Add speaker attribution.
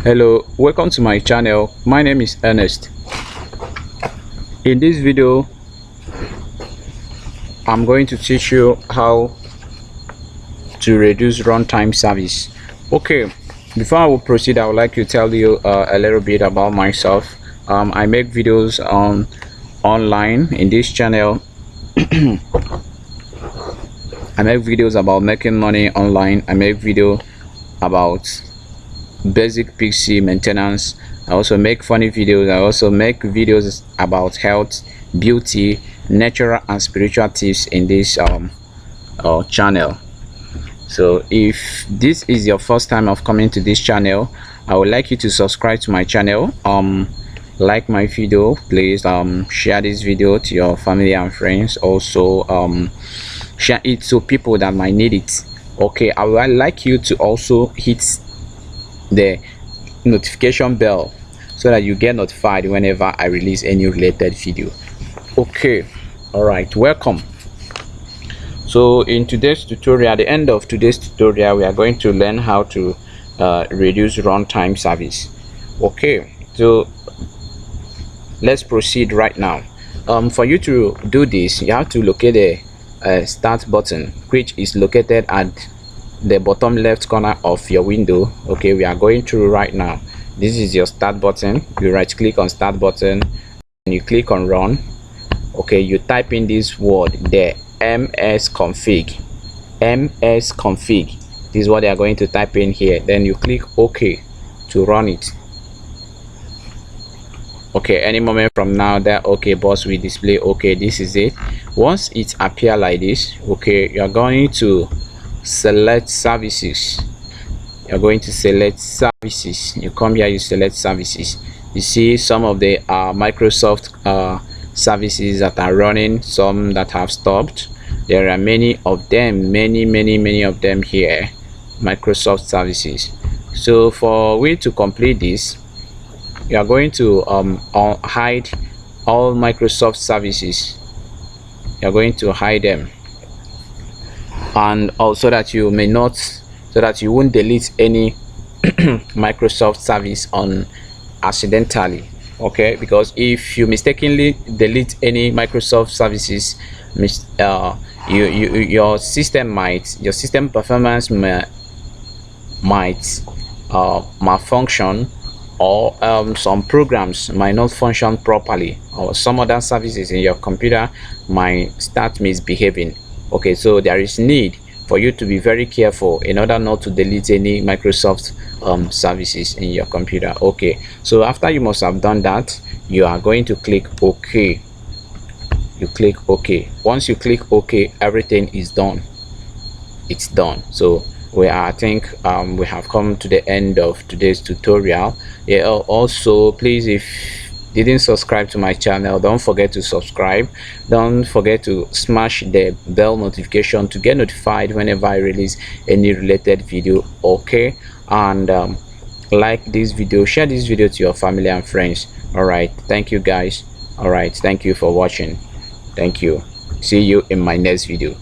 Speaker 1: Hello, welcome to my channel. My name is Ernest. In this video I'm going to teach you how to reduce runtime service. Okay, before I will proceed, I would like to tell you a little bit about myself. I make videos online in this channel. I make videos about making money online. I make video about basic PC maintenance. I also make funny videos. I also make videos about health, beauty, natural and spiritual tips in this channel. So if this is your first time of coming to this channel, I would like you to subscribe to my channel, like my video, please share this video to your family and friends. Also share it to people that might need it. Okay, I would like you to also hit the notification bell so that you get notified whenever I release any related video. Okay, all right, welcome. So in today's tutorial, at the end of today's tutorial, we are going to learn how to reduce runtime service. Okay, so let's proceed right now. For you to do this, you have to locate the start button, which is located at the bottom left corner of your window. Okay, we are going through right now. This is your start button. You right click on start button and you click on run. Okay, you type in this word there, msconfig. This is what they are going to type in here. Then you click OK to run it. Okay, any moment from now that OK boss will display OK. This is it. Once it appears like this, okay, you are going to select services. You're going to select services. You come here, you select services. You see some of the Microsoft services that are running, some that have stopped. There are many of them, many of them here, Microsoft services. So for we to complete this, you are going to hide all Microsoft services. You're going to hide them, and also that you may not, so that you won't delete any Microsoft service on accidentally. Okay, because if you mistakenly delete any Microsoft services, your system performance might malfunction, or some programs might not function properly, or some other services in your computer might start misbehaving. Okay, so there is need for you to be very careful in order not to delete any Microsoft services in your computer. Okay, so after you must have done that, you are going to click OK. You click OK. Once you click OK, everything is done. It's done. So I think we have come to the end of today's tutorial. Yeah, also please, if didn't subscribe to my channel, don't forget to subscribe. Don't forget to smash the bell notification to get notified whenever I release any related video. Okay, and like this video, share this video to your family and friends. All right, thank you guys. All right, thank you for watching. Thank you. See you in my next video.